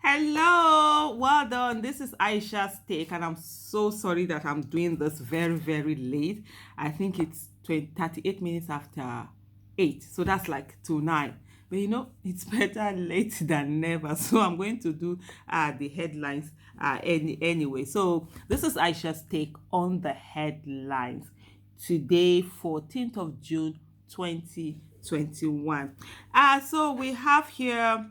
Hello, well done. This is AishasTake, and I'm so sorry that I'm doing this very, very late. I think it's 38 minutes after 8, so that's like to 9. But it's better late than never. So I'm going to do the headlines anyway. So this is Aisha's take on the headlines. Today, 14th of June, 2021. So we have here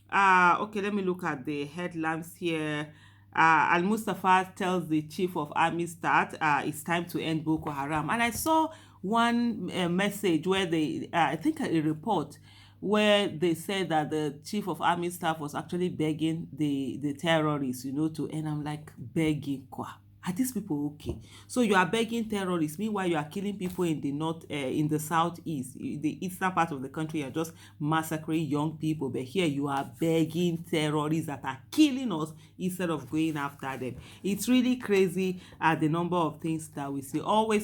okay, let me look at the headlines here. Al Mustafa tells the chief of army staff it's time to end Boko Haram. And I saw one message where I think a report where they said that the chief of army staff was actually begging the terrorists, to end. I'm like, begging, kwa. Are these people okay? So you are begging terrorists, meanwhile you are killing people in the north, in the southeast, the eastern part of the country. You are just massacring young people, but here you are begging terrorists that are killing us instead of going after them. It's really crazy the number of things that we see. Always,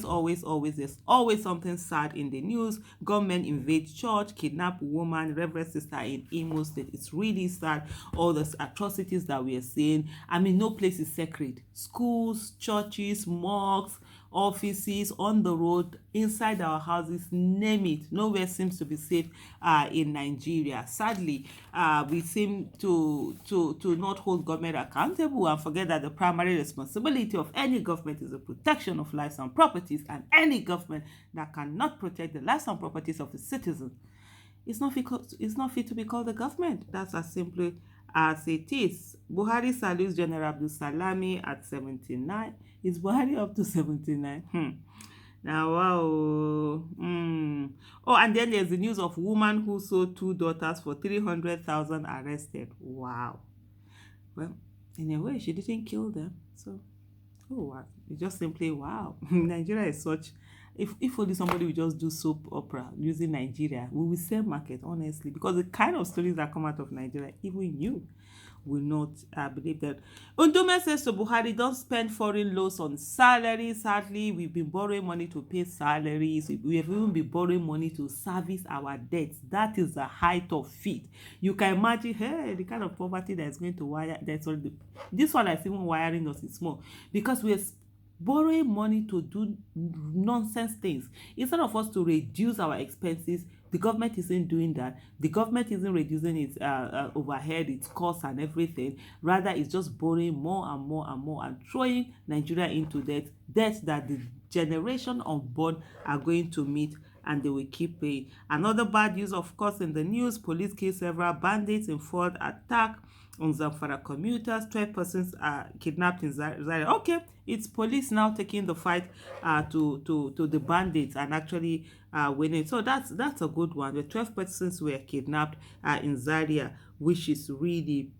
there's always something sad in the news. Government invade church, kidnap woman, reverend sister in Imo State. It's really sad. All the atrocities that we are seeing. I mean, no place is sacred. Schools, churches, mosques, offices, on the road, inside our houses, name it. Nowhere seems to be safe in Nigeria. Sadly, we seem to not hold government accountable and forget that the primary responsibility of any government is the protection of lives and properties, and any government that cannot protect the lives and properties of the citizens it's not fit to be called a government. That's as simple as it is. Buhari salutes General Abdul Salami at 79. Is Buhari up to 79? Now, wow. Oh, and then there's the news of woman who sold two daughters for 300,000 arrested. Wow. Well, in a way, she didn't kill them. So, oh, wow. It's just simply wow. Nigeria is such. If only somebody would just do soap opera using Nigeria, we will sell market, honestly, because the kind of stories that come out of Nigeria, even you will not believe that. Undume says to Buhari, don't spend foreign loans on salaries. Sadly, we've been borrowing money to pay salaries. We have even been borrowing money to service our debts. That is the height of it. You can imagine, hey, the kind of poverty that is going to wire. This one is even wiring us is small because we're borrowing money to do nonsense things instead of us to reduce our expenses. The government isn't doing that. The government isn't reducing its overhead, its costs and everything. Rather, it's just borrowing more and more and more and throwing Nigeria into debt that the generation unborn are going to meet, and they will keep paying. Another bad news, of course, in the news: police kill several bandits in Ford attack on Zamfara commuters. 12 persons are kidnapped in Zaria. Okay, it's police now taking the fight to the bandits and actually winning. So that's a good one. The 12 persons were kidnapped in Zaria, which is really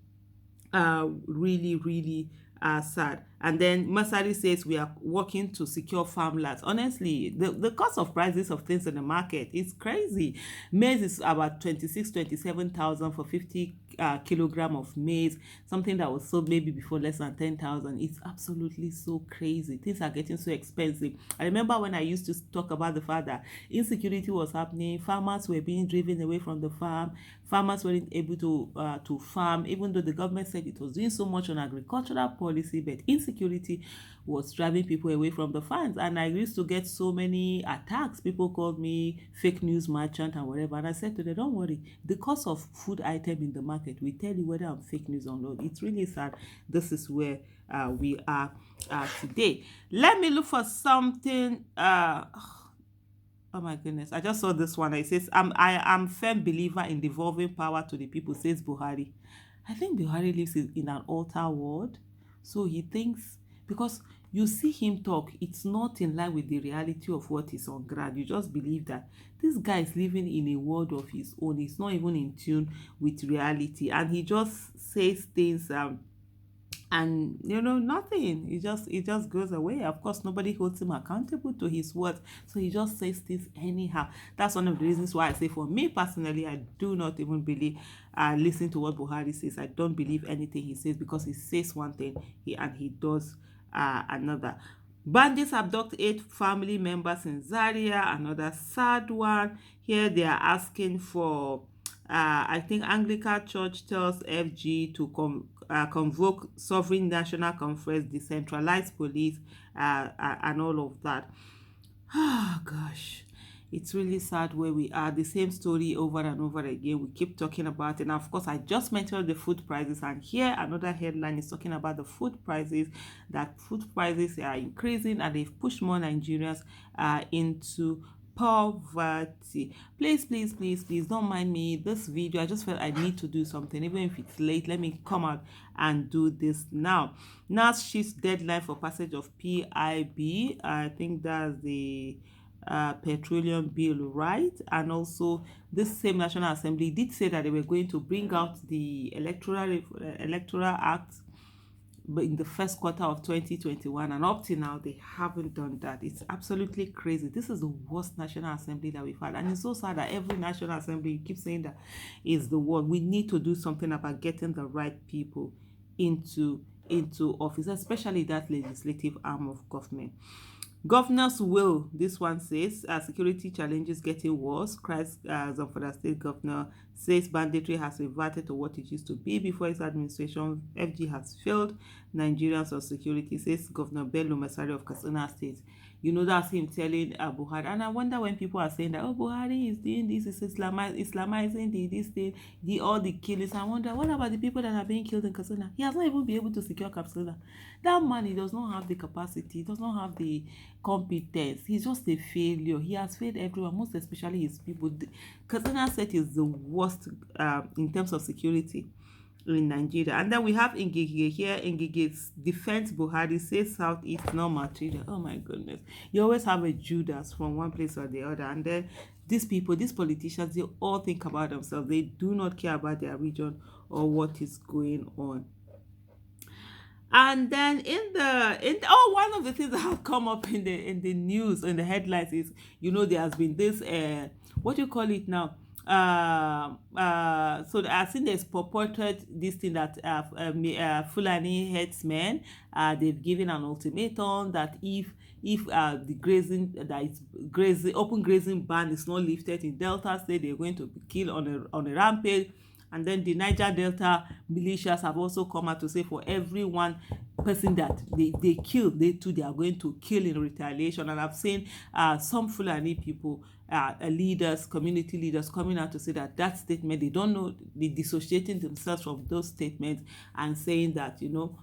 sad. And then Masari says we are working to secure farmlands. Honestly, the cost of prices of things in the market is crazy. Maize is about 27,000 for 50 kilogram of maize, something that was sold maybe before less than 10,000. It's absolutely so crazy. Things are getting so expensive. I remember when I used to talk about the fact that insecurity was happening, farmers were being driven away from the farm, farmers weren't able to farm, even though the government said it was doing so much on agricultural policy, but insecurity was driving people away from the farms. And I used to get so many attacks. People called me fake news merchant and whatever, and I said to them, don't worry, the cost of food item in the market will tell you whether I'm fake news or not. It's really sad. This is where we are today. Let me look for something. Oh my goodness, I just saw this one. It says, I am firm believer in devolving power to the people, says Buhari. I think Buhari lives in an altar world. So he thinks, because you see him talk, it's not in line with the reality of what is on ground. You just believe that this guy is living in a world of his own. He's not even in tune with reality. And he just says things and nothing. It just goes away. Of course, nobody holds him accountable to his words, so he just says things anyhow. That's one of the reasons why I say, for me personally, I do not even believe listen to what Buhari says. I don't believe anything he says, because he says one thing and he does another. Bandits abduct 8 family members in Zaria. Another sad one. Here they are asking for I think Anglican Church tells FG to convoke sovereign national conference, decentralized police, and all of that. Ah, gosh, it's really sad where we are. The same story over and over again. We keep talking about it. And of course, I just mentioned the food prices, and here another headline is talking about the food prices. That food prices are increasing, and they've pushed more Nigerians into poverty. Please, please, please, please don't mind me. This video, I just felt I need to do something, even if it's late. Let me come out and do this now. NAS shifts deadline for passage of PIB. I think that's the petroleum bill, right? And also this same National Assembly did say that they were going to bring out the electoral act, but in the first quarter of 2021, and up till now they haven't done that. It's absolutely crazy. This is the worst National Assembly that we've had, and it's so sad that every National Assembly keeps saying that is the one. We need to do something about getting the right people into office, especially that legislative arm of government. Governors will, this one says, security challenges getting worse. Christ Zamfara State Governor says banditry has reverted to what it used to be before his administration. FG has failed Nigerians on security, says Governor Bello Mesari of Katsina State. You know, that's him telling Buhari. And I wonder when people are saying that, oh, Buhari is doing this, is Islamizing this thing, all the killings. I wonder, what about the people that are being killed in Katsina? He has not even been able to secure Katsina. That man, he does not have the capacity, he does not have the competence. He's just a failure. He has failed everyone, most especially his people. Katsina State is the worst in terms of security in Nigeria. And then we have Ngige here. Ngige's defense Buhari says Southeast no material. Oh my goodness. You always have a Judas from one place or the other. And then these people, these politicians, they all think about themselves. They do not care about their region or what is going on. And then one of the things that have come up in the news, in the headlines, is, you know, there has been this what do you call it now, so I've seen there's purported this thing that Fulani headsmen, they've given an ultimatum that if the grazing, that is grazing, open grazing ban is not lifted in Delta State, they're going to kill on a rampage. And then the Niger Delta militias have also come out to say for every one person that they kill, they too, they are going to kill in retaliation. And I've seen some Fulani people, leaders, community leaders, coming out to say that statement, they don't know, they dissociating themselves from those statements and saying that, you know,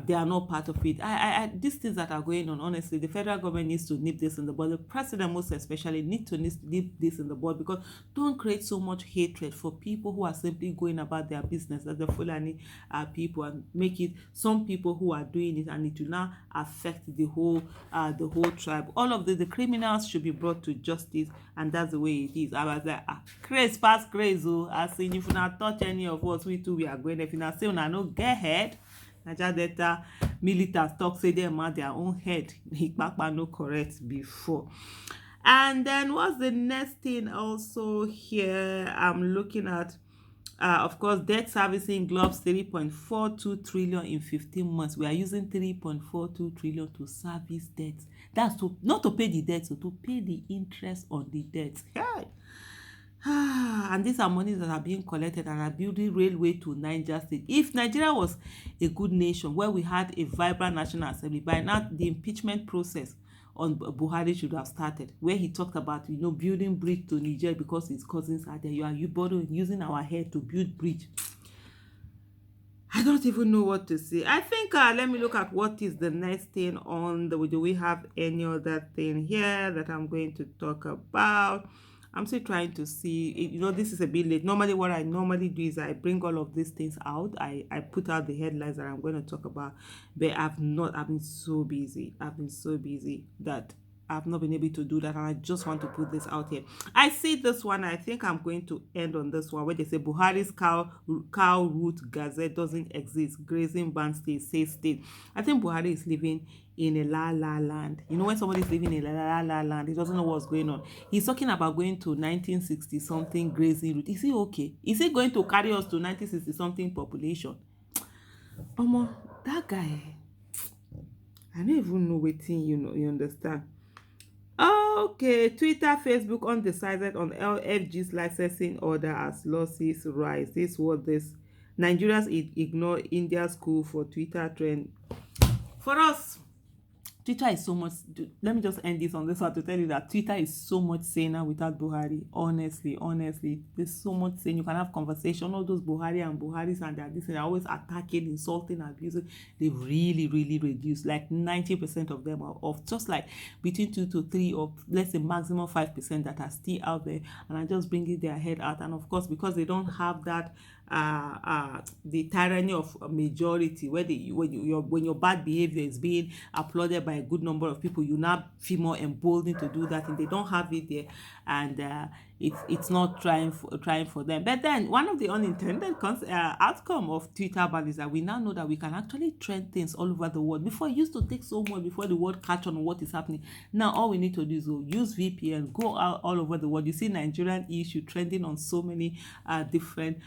they are not part of it. These things that are going on, honestly, the federal government needs to nip this in the bud. The president most especially needs to nip this in the bud, because don't create so much hatred for people who are simply going about their business, as the Fulani people, and make it some people who are doing it, and it will now affect the whole tribe. All of the criminals should be brought to justice, and that's the way it is. I was like, craze past craze, as in if you not touch any of us, we too, we are going. If you not say una no get head, Niger Delta militants talk say them at their own head. Ikpakpa no correct before. And then what's the next thing also here I'm looking at? Of course, debt servicing globs 3.42 trillion in 15 months. We are using 3.42 trillion to service debts. That's not to pay the debt, so to pay the interest on the debt. Yeah. And these are monies that are being collected and are building railway to Niger State. If Nigeria was a good nation where we had a vibrant National Assembly, by now the impeachment process on Buhari should have started, where he talked about, you know, building bridge to Niger because his cousins are there. You borrowing, using our head to build bridge. I don't even know what to say. I think let me look at what is the next thing on the. Do we have any other thing here that I'm going to talk about? I'm still trying to see, you know, this is a bit late. Normally what I normally do is I bring all of these things out. I put out the headlines that I'm going to talk about, but I've been so busy. I've been so busy that I've not been able to do that, and I just want to put this out here. I see this one. I think I'm going to end on this one where they say Buhari's cow root gazette doesn't exist. Grazing ban state, says state. I think Buhari is living in a la land. You know, when somebody is living in a la land, he doesn't know what's going on. He's talking about going to 1960 something grazing route. Is he okay? Is he going to carry us to 1960 something population? That guy, I don't even know what thing, you know, you understand. Okay, Twitter, Facebook undecided on LFG's licensing order as losses rise. This was this. Nigerians ignore India's call for Twitter trend. For us, Twitter is so much. Let me just end this on this one to tell you that Twitter is so much saner without Buhari. Honestly, there's so much sane. You can have conversation. All those Buhari and Buharis and they're always attacking, insulting, abusing. They've really reduced. Like 90% of them are off. Just like between 2 to 3 or let's say maximum 5% that are still out there and are just bringing their head out. And of course, because they don't have that the tyranny of a majority where when your bad behavior is being applauded by a good number of people, you now feel more emboldened to do that, and they don't have it there, and it's not trying for them. But then one of the unintended outcome of Twitter ban is that we now know that we can actually trend things all over the world. Before, it used to take so much before the world catch on what is happening. Now all we need to do is use VPN, go out all over the world. You see Nigerian issue trending on so many different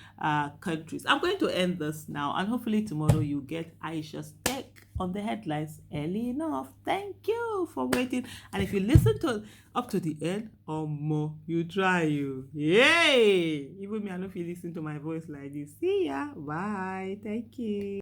countries. I'm going to end this now, and hopefully tomorrow you get AishasTake on the headlines early enough. Thank you for waiting, and if you listen to up to the end, or more, you try you. Yay! Even me, I know if you listen to my voice like this. See ya. Bye. Thank you.